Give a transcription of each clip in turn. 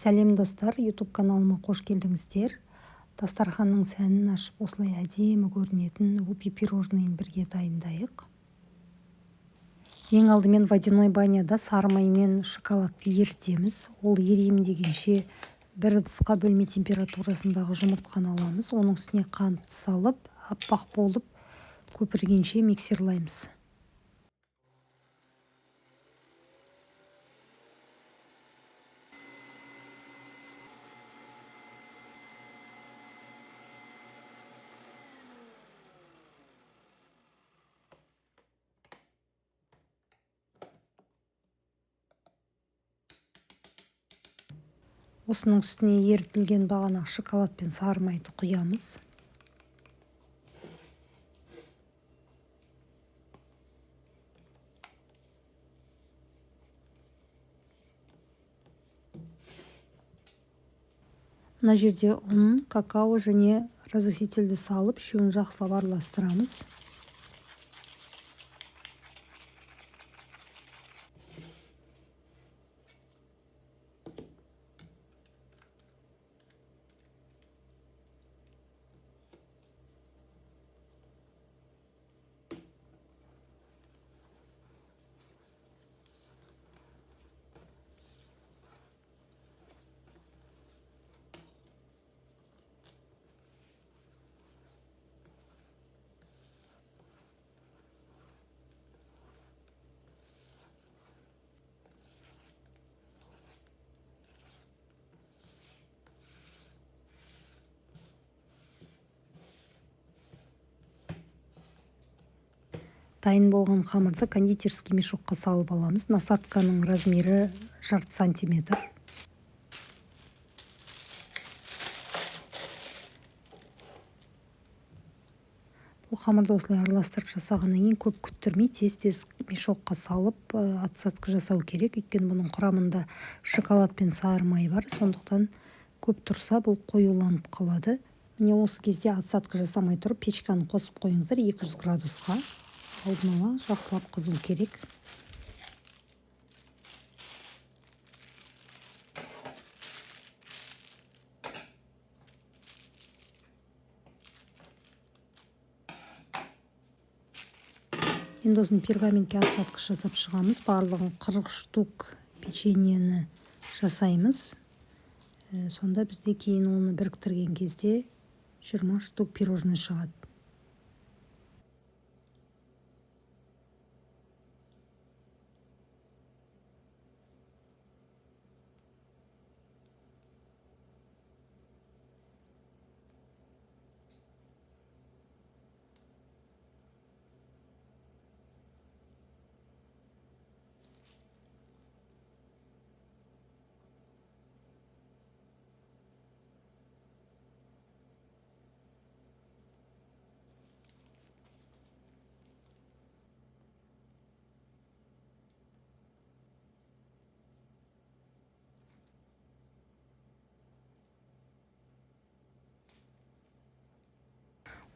Сәлем достар, YouTube каналыма қош келдіңіздер. Дастарханның сәнін ашып, осылай әдемі көрінетін вупи пирожныйын бірге дайындайық. Ең алдымен водяной баняда сары май мен шоколадты ерітеміз. Ол ерейін дегенше бір ыдысқа бөлме температурасындағы жұмыртқаны аламыз. Оның үстіне қант салып, аппақ болып көпіргенше миксерлаймыз. Осының үстіне ерітілген бағанақ шоколад пен сары майды құямыз. Мына жерде ұн, какао және разрыхлительді салып, үшеуін жақсылап араластырамыз. Дайын болған қамырды кондитерский мешокқа салып аламыз. Насатканың размері жарты сантиметр. Бұл қамырды осылай араластырып жасағаннан кейін көп күттірмей тез-тез мешокқа салып отсадка жасау керек. Өйткені бұның құрамында шоколад пен сары май бар. Сондықтан көп тұрса бұл қоюланып қалады. Міне осы кезде отсадка жасамай тұрып печканы қосып қойыңыздар 200 градусқа. Алдын ала жақсылап қызу керек. Енді осыны пергаментке отсадка жасап шығамыз. Барлығын 40 штук печеньені жасаймыз. Сонда бізде кейін оны біріктірген кезде 20 штук пирожный шығады.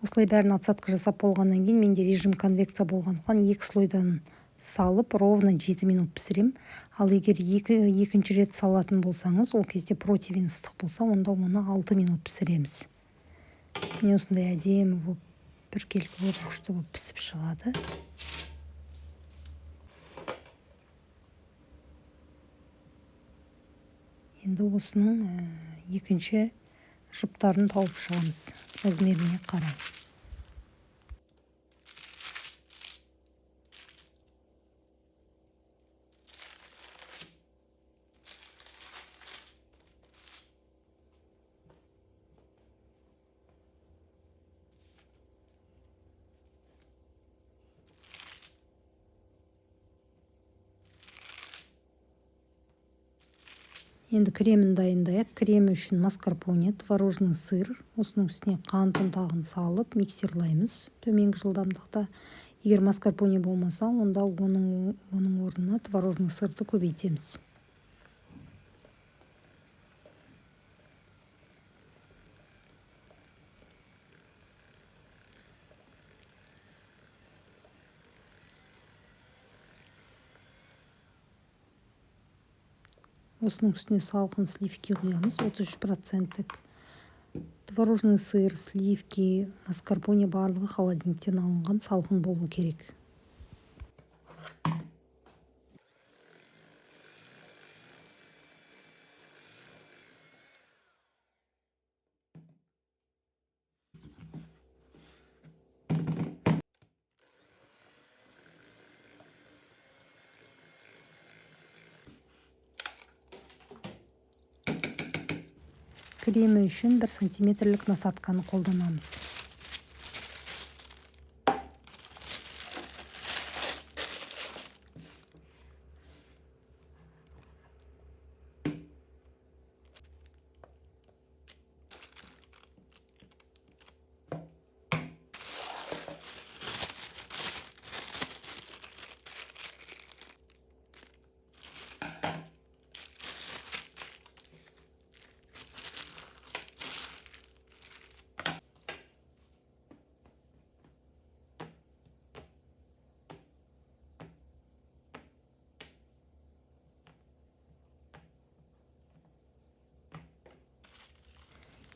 Осылай бәрін отсадка жасап болғаннан кейін менде режим конвекция болғандықтан 2 слойдан салып ровно 7 минут пісірем. Ал егер екінші рет салатын болсаңыз, ол кезде противень ыстық болса, онда оны 6 минут пісіреміз. Міне осындай әдемі болып біркелкі болып күшті болып пісіп шығады. Енді осының екінші жұптарын тауып шығамыз, размеріне қарай. Енді кремін дайындайық. Крем үшін маскарпоне, творожный сыр, осының үстіне қант ұнтағын салып миксерлаймыз төменгі жылдамдықта. Егер маскарпоне болмаса, онда оның орнына творожный сырды көбейтеміз. осының үстіне салқын сливки құямыз, 33%. Творожный сыр, сливки, маскарпоне барлығы холодильниктен алынған, салқын болу керек. Кремі үшін 1 сантиметрлік насатканы қолданамыз.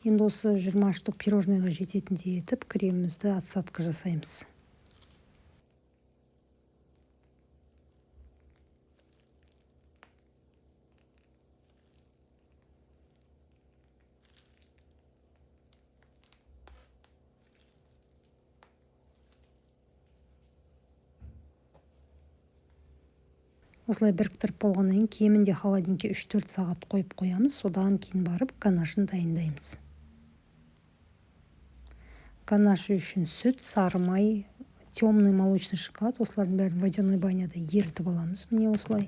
Енді осы 20 штук пирожныйға жететіндей етіп, кремімізді отсадка жасаймыз. Осылай біріктіріп болғаннан кейін кемінде холодильникке 3-4 сағат қойып қоямыз. Содан кейін барып ганашын дайындаймыз. Ганашы үшін сүт, сары май, темный молочный шоколад, осылардың бәрін водяной баняда ерітіп аламыз. Міне осылай.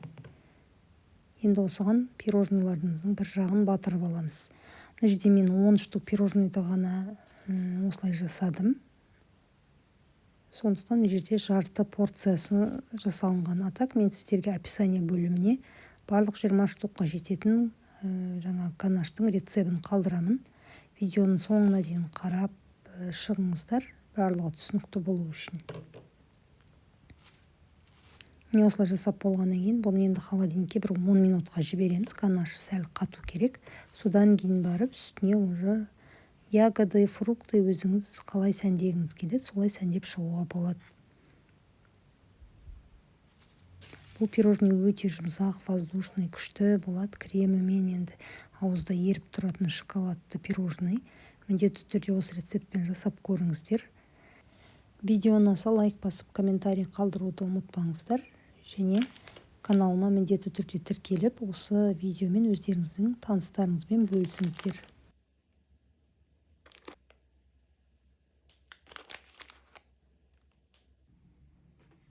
Енді осыған пирожныйларымыздың бір жағын батырып аламыз. Мына жерде мен 10 штук пирожныйды ғана осылай жасадым. Сондықтан мына жерде жарты порциясы жасалынған. Атак мен сіздерге описание бөліміне барлық 20 штукқа жететін жаңа ганаштың рецебін қалдырамын. Видеоның соңына дейін қарап шығыңыздар, барлығы түсінікті болу үшін. Міне осылай жасап болғаннан кейін бұны енді холодильникке бір 10 минутқа жібереміз. Ганашы сәл қату керек. Содан кейін барып үстіне уже ягоды, фрукты өзіңіз қалай сәндегіңіз келеді, солай сәндеп шығуға болады. Бұл пирожный өте жұмсақ, воздушный, күшті болады. Кремімен енді ауызда еріп тұратын шоколадты пирожный. Міндетті түрде осы рецептпен жасап көріңіздер. Видео ұнаса лайк басып, комментарий қалдыруды ұмытпаңыздар. Және каналыма міндетті түрде тіркеліп, осы видеомен өздеріңіздің таныстарыңызбен бөлісіңіздер.